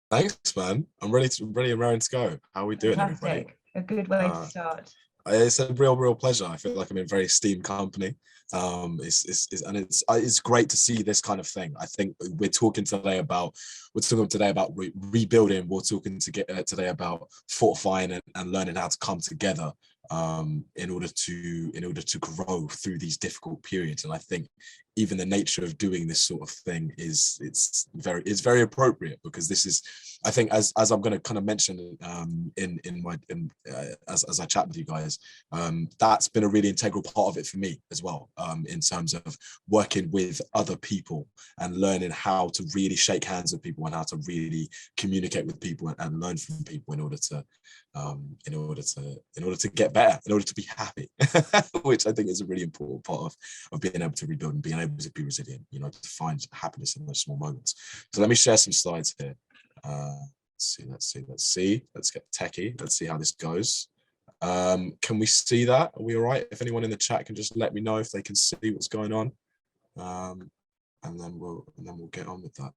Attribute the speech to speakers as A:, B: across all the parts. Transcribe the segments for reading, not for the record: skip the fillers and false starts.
A: Thanks, man. I'm ready and raring to go. How are we doing, everybody?
B: Fantastic. A good way to
A: Uh,
B: start.
A: it's a real pleasure. I feel like I'm in very esteemed company. It's great to see this kind of thing. I think we're talking today about rebuilding. We're talking today about fortifying and learning how to come together in order to grow through these difficult periods. And I think even the nature of doing this sort of thing it's very appropriate, because this is, I think, as I'm going to kind of mention as I chat with you guys, that's been a really integral part of it for me as well, in terms of working with other people and learning how to really shake hands with people and how to really communicate with people and learn from people in order to get better, in order to be happy, which I think is a really important part of being able to rebuild and being able to be resilient, to find happiness in those small moments. So let me share some slides here. Let's see. Let's get techie. Let's see how this goes. Can we see that? Are we all right? If anyone in the chat can just let me know if they can see what's going on. And then we'll get on with that.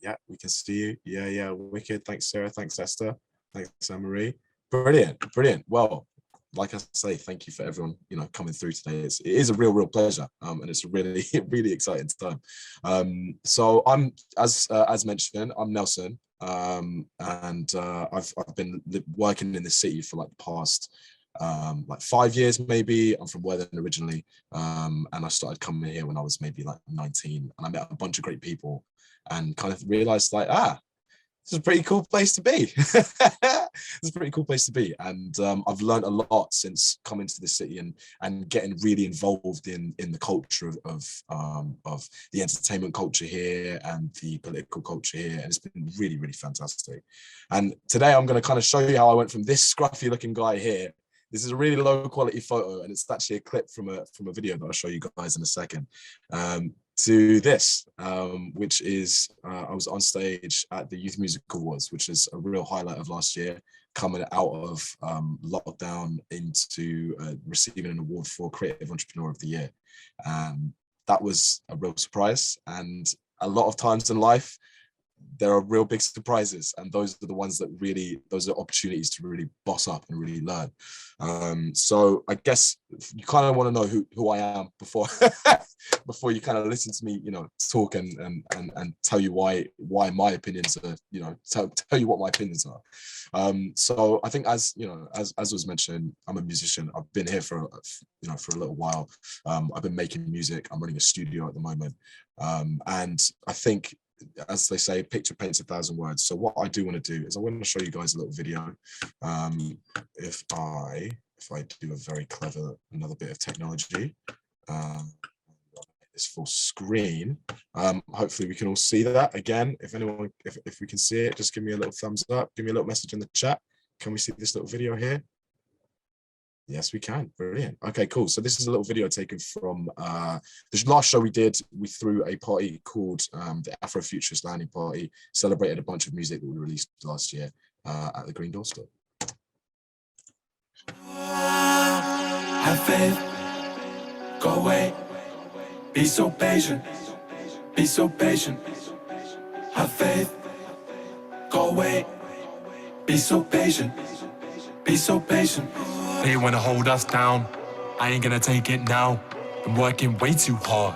A: Yeah, we can see you. Yeah, wicked. Thanks, Sarah. Thanks, Esther. Thanks, Anne-Marie. Brilliant. Well, like I say, thank you for everyone, coming through today. It is a real pleasure, and it's a really exciting time. So I'm, as mentioned, I'm Nelson, and I've been working in the city for like the past 5 years maybe. I'm from Worthing originally, and I started coming here when I was maybe like 19, and I met a bunch of great people and kind of realized like, this is a pretty cool place to be. It's a pretty cool place to be. And I've learned a lot since coming to the city and getting really involved in the culture of the entertainment culture here and the political culture here. And it's been really fantastic. And today I'm going to kind of show you how I went from this scruffy looking guy here. This is a really low quality photo, and it's actually a clip from a video that I'll show you guys in a second. To this, which is, I was on stage at the Youth Music Awards, which is a real highlight of last year, coming out of lockdown into receiving an award for Creative Entrepreneur of the Year. That was a real surprise, and a lot of times in life, there are real big surprises, and those are the ones that those are opportunities to really boss up and really learn. So I guess you kind of want to know who I am before before you kind of listen to me, talk and tell you why my opinions are, tell you what my opinions are. So I think as was mentioned, I'm a musician. I've been here for a little while. I've been making music. I'm running a studio at the moment, and I think, as they say, picture paints 1,000 words. So what I do want to do is I want to show you guys a little video. If I do a very clever, another bit of technology, this full screen, hopefully we can all see that. Again, if we can see it, just give me a little thumbs up, give me a little message in the chat. Can we see this little video here? Yes, we can. Brilliant. Okay, cool. So this is a little video taken from the last show we did. We threw a party called the Afrofuturist Landing Party, celebrated a bunch of music that we released last year at the Green Door store.
C: Have faith, go away, be so patient, be so patient. Have faith, go away, be so patient, be so patient. They wanna hold us down, I ain't gonna take it now. Been working way too hard,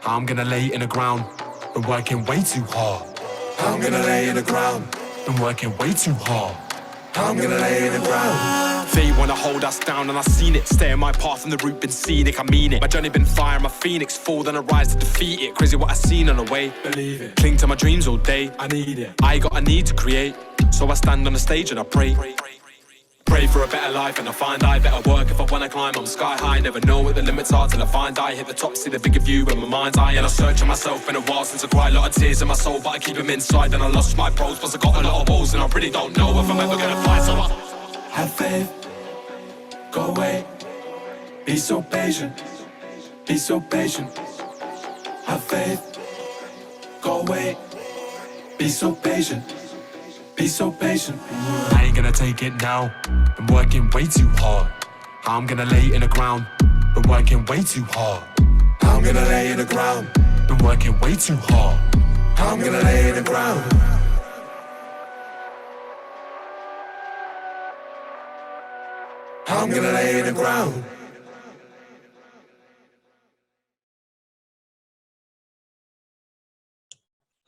C: how I'm gonna lay in the ground. Been working way too hard, how I'm gonna lay in the ground. Been working way too hard, how I'm gonna lay in the ground. They wanna hold us down and I've seen it. Stay on my path and the route been scenic, I mean it. My journey been fire, my phoenix fall, then I rise to defeat it. Crazy what I seen on the way, believe it. Cling to my dreams all day, I need it. I got a need to create, so I stand on the stage and I pray. Pray for a better life and I find I better work if I wanna climb. I'm sky high, never know what the limits are till I find I hit the top, see the bigger view in my mind's eye. And I search on myself, been a while since I cried a lot of tears in my soul, but I keep them inside. Then I lost my pros, plus I got a lot of holes and I really don't know if I'm ever gonna find. So I have faith, go away, be so patient, be so patient. Have faith, go away, be so patient, be so patient. I ain't gonna take it now, been working way too hard. How I'm gonna lay in the ground, been working way too hard. How I'm gonna lay in the ground, been working way too hard. How I'm gonna lay in the ground. I'm gonna lay in the ground.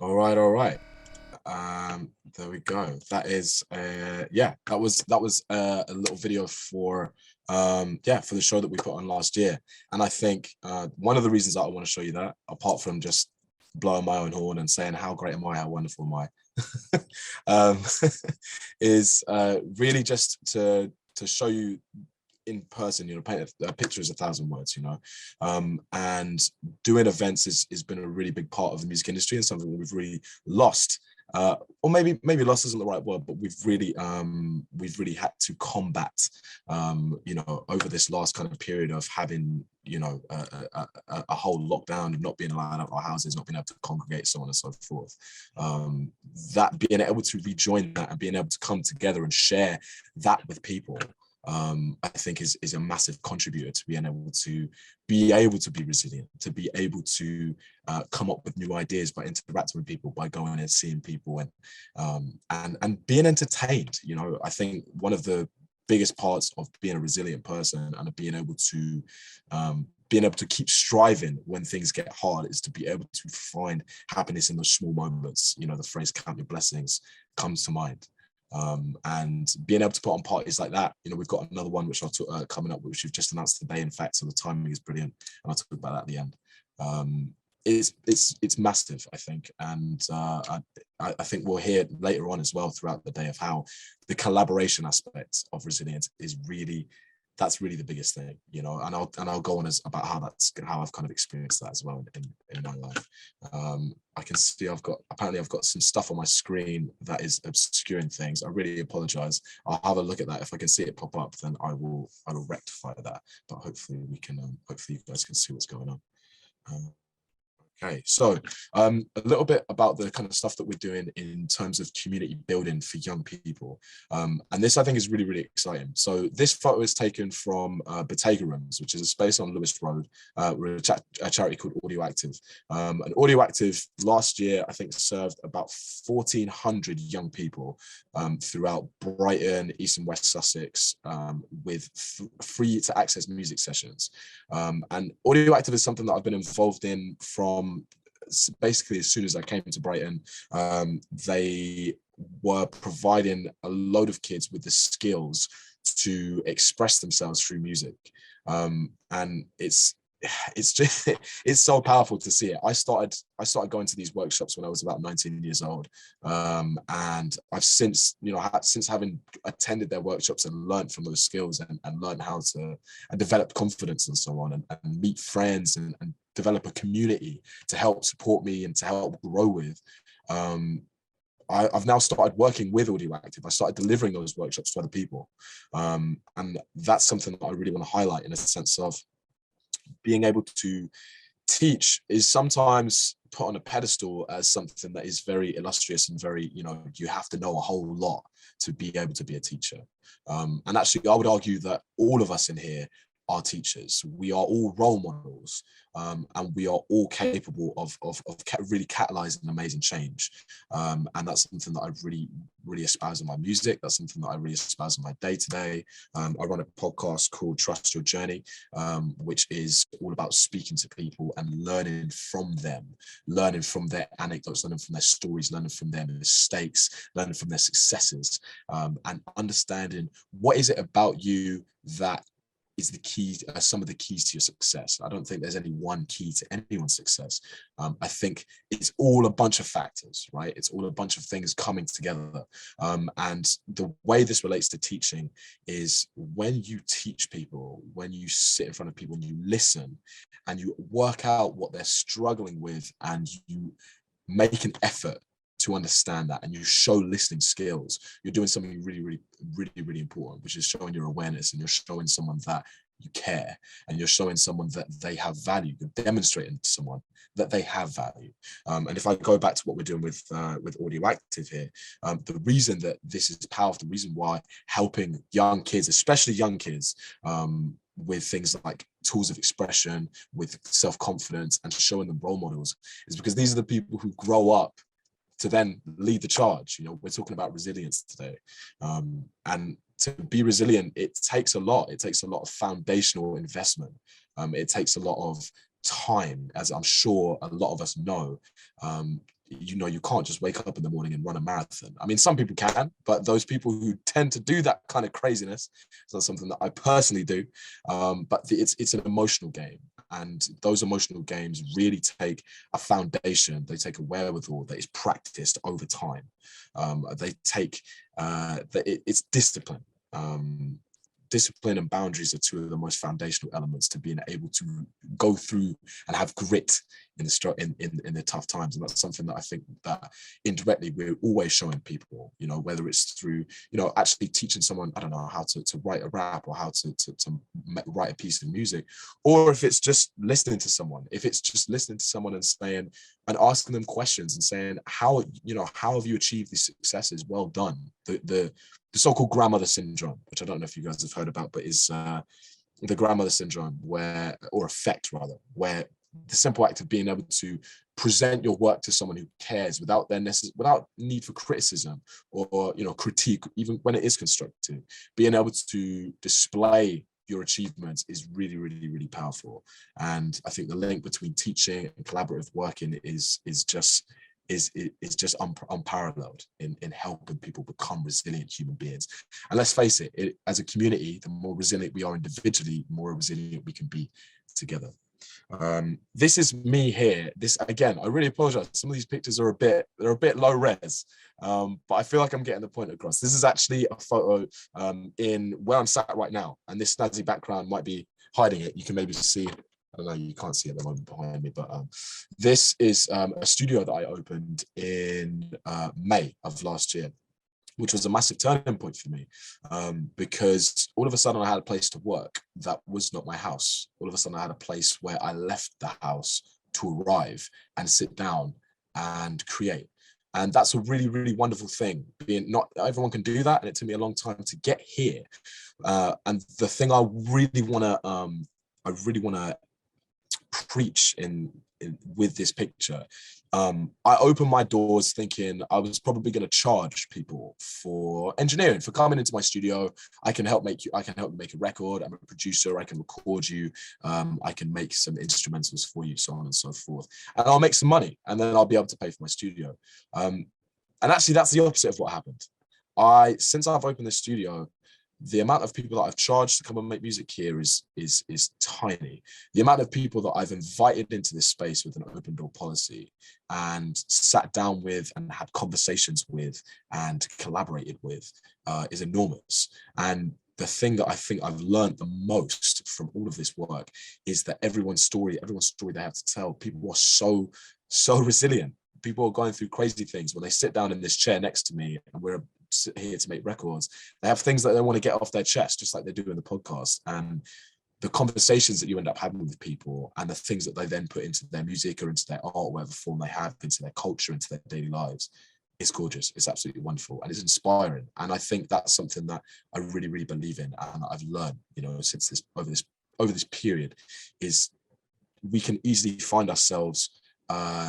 A: All right, all right. There we go. That is yeah, that was a little video for yeah, for the show that we put on last year. And I think one of the reasons that I want to show you that, apart from just blowing my own horn and saying how great am I, how wonderful am I, is really just to show you in person, you know, paint a picture is 1,000 words, you know, and doing events has been a really big part of the music industry and something that we've really lost, or maybe lost isn't the right word, but we've really had to combat, you know, over this last kind of period of having, you know, a whole lockdown, not being allowed out of our houses, not being able to congregate, so on and so forth. That being able to rejoin that and being able to come together and share that with people, I think is a massive contributor to being able to be resilient, to be able to come up with new ideas by interacting with people, by going and seeing people, and being entertained. You know, I think one of the biggest parts of being a resilient person and being able to keep striving when things get hard is to be able to find happiness in those small moments. You know, the phrase "count your blessings" comes to mind. And being able to put on parties like that, you know, we've got another one which I'll talk coming up, which we've just announced today, in fact, so the timing is brilliant, and I'll talk about that at the end. It's massive, I think, and I think we'll hear later on as well throughout the day of how the collaboration aspect of resilience is really, that's really the biggest thing, you know, and I'll go on about how I've kind of experienced that as well in my life. I can see I've got some stuff on my screen that is obscuring things. I really apologize. I'll have a look at that. If I can see it pop up, then I will rectify that. But hopefully we can, hopefully you guys can see what's going on. Okay, so a little bit about the kind of stuff that we're doing in terms of community building for young people. And this, I think, is really, really exciting. So this photo is taken from Bottega Rooms, which is a space on Lewis Road. We're a charity called Audio Active. And Audio Active last year, I think, served about 1,400 young people throughout Brighton, East and West Sussex, with free to access music sessions. And Audio Active is something that I've been involved in from basically as soon as I came to Brighton. They were providing a load of kids with the skills to express themselves through music. And it's just, it's so powerful to see it. I started going to these workshops when I was about 19 years old. And I've since, you know, since having attended their workshops and learned from those skills and learned how to, and develop confidence and so on, and meet friends and develop a community to help support me and to help grow with. I've now started working with Audio Active. I started delivering those workshops to other people. And that's something that I really want to highlight, in a sense of being able to teach is sometimes put on a pedestal as something that is very illustrious and very, you know, you have to know a whole lot to be able to be a teacher. And actually, I would argue that all of us in here are teachers. We are all role models, and we are all capable of really catalyzing amazing change. And that's something that I really espouse in my music. That's something that I really espouse in my day-to-day. I run a podcast called Trust Your Journey, which is all about speaking to people and learning from them, learning from their anecdotes, learning from their stories, learning from their mistakes, learning from their successes, and understanding what is it about you that is the key, some of the keys to your success. I don't think there's any one key to anyone's success. I think it's all a bunch of factors, right? It's all a bunch of things coming together. And the way this relates to teaching is when you teach people, when you sit in front of people and you listen and you work out what they're struggling with, and you make an effort to understand that, and you show listening skills, you're doing something really important, which is showing your awareness, and you're showing someone that you care, and you're showing someone that they have value. You're demonstrating to someone that they have value. And if I go back to what we're doing with Audio Active here, the reason that this is powerful, the reason why helping young kids, especially young kids, with things like tools of expression, with self-confidence, and showing them role models, is because these are the people who grow up to then lead the charge. You know, we're talking about resilience today. And to be resilient, it takes a lot. It takes a lot of foundational investment. It takes a lot of time, as I'm sure a lot of us know. You can't just wake up in the morning and run a marathon. I mean, some people can, but those people who tend to do that kind of craziness, it's not something that I personally do. But it's an emotional game. And those emotional games really take a foundation. They take a wherewithal that is practiced over time. They take, it's discipline. Discipline and boundaries are two of the most foundational elements to being able to go through and have grit in the tough times. And that's something that I think that indirectly we're always showing people, whether it's through, actually teaching someone, I don't know, how to write a rap, or how to write a piece of music, or if it's just listening to someone, and saying, and asking them questions and saying, how have you achieved these successes? Well done. The so-called grandmother syndrome, which I don't know if you guys have heard about, but is the grandmother syndrome, or effect rather, where the simple act of being able to present your work to someone who cares without need for criticism or critique, even when it is constructive, being able to display your achievements is really, really, really powerful. And I think the link between teaching and collaborative working is just unparalleled in helping people become resilient human beings. And let's face it, as a community, the more resilient we are individually, the more resilient we can be together. This is me here. This, again, I really apologize. Some of these pictures are a bit low res, but I feel like I'm getting the point across. This is actually a photo in where I'm sat right now, and this snazzy background might be hiding it. You can maybe see, I don't know, you can't see at the moment behind me, but this is a studio that I opened in May of last year, which was a massive turning point for me, because all of a sudden I had a place to work that was not my house. All of a sudden I had a place where I left the house to arrive and sit down and create. And that's a really, really wonderful thing. Not everyone can do that, and it took me a long time to get here. And the thing I really want to preach with this picture, I opened my doors thinking I was probably going to charge people for engineering, for coming into my studio. I can help make you make a record. I'm a producer. I can record you. I can make some instrumentals for you, so on and so forth. And I'll make some money, and then I'll be able to pay for my studio. And actually, that's the opposite of what happened. Since I've opened the studio, the amount of people that I've charged to come and make music here is tiny. The amount of people that I've invited into this space with an open door policy and sat down with and had conversations with and collaborated with is enormous. And the thing that I think I've learned the most from all of this work is that everyone's story they have to tell. People are so resilient. People are going through crazy things. When they sit down in this chair next to me and we're here to make records, they have things that they want to get off their chest, just like they do in the podcast. And the conversations that you end up having with people and the things that they then put into their music or into their art, whatever form they have, into their culture, into their daily lives, it's gorgeous. It's absolutely wonderful, and it's inspiring. And I think that's something that I really, really believe in, and I've learned, since over this period, is we can easily find ourselves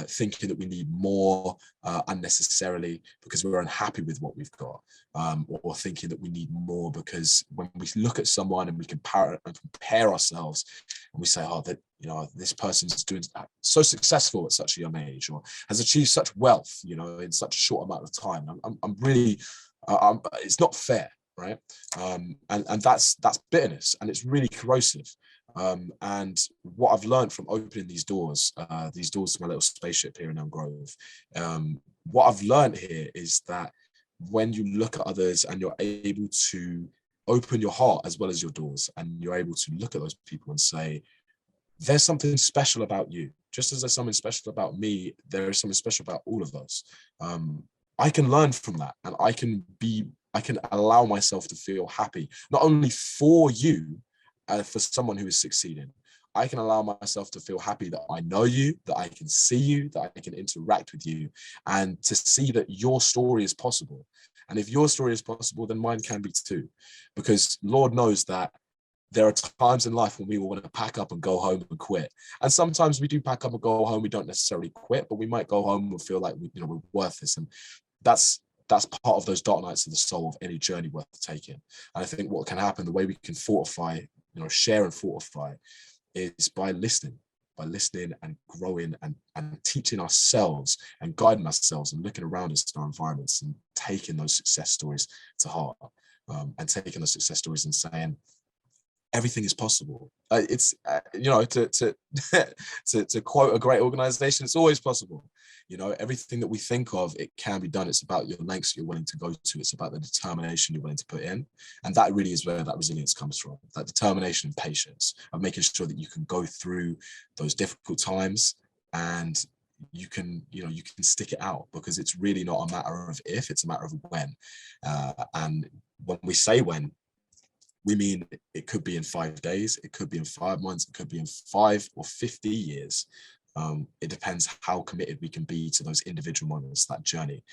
A: thinking that we need more unnecessarily because we're unhappy with what we've got, or thinking that we need more because when we look at someone and we compare ourselves and we say, oh, that this person's doing so successful at such a young age, or has achieved such wealth, in such a short amount of time. I'm really, it's not fair, right? And that's bitterness, and it's really corrosive. And what I've learned from opening these doors to my little spaceship here in Elm Grove, what I've learned here is that when you look at others and you're able to open your heart as well as your doors, and you're able to look at those people and say, there's something special about you. Just as there's something special about me, there is something special about all of us. I can learn from that, and I can allow myself to feel happy, not only for you, for someone who is succeeding. I can allow myself to feel happy that I know you, that I can see you, that I can interact with you, and to see that your story is possible. And if your story is possible, then mine can be too. Because Lord knows that there are times in life when we will want to pack up and go home and quit. And sometimes we do pack up and go home. We don't necessarily quit, but we might go home and feel like we're worthless. And that's that's part of those dark nights of the soul of any journey worth taking. And I think what can happen, the way we can fortify, share and fortify, is by listening and growing and teaching ourselves and guiding ourselves and looking around us in our environments and taking those success stories to heart, and taking those success stories and saying, everything is possible. It's to quote a great organization, it's always possible. Everything that we think of, it can be done. It's about your lengths you're willing to go to. It's about the determination you're willing to put in. And that really is where that resilience comes from, that determination and patience of making sure that you can go through those difficult times and you can stick it out, because it's really not a matter of if, it's a matter of when. And when we say when, we mean it could be in 5 days, it could be in 5 months, it could be in 5 or 50 years. It depends how committed we can be to those individual moments, that journey.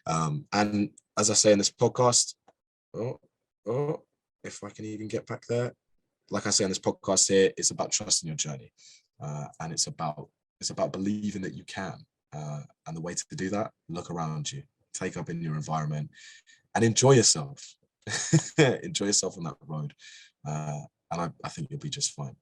A: And as I say in this podcast, if I can even get back there, like I say in this podcast here, it's about trusting your journey, and it's about believing that you can. And the way to do that, look around you, take up in your environment, and enjoy yourself. Enjoy yourself on that road, and I think you'll be just fine.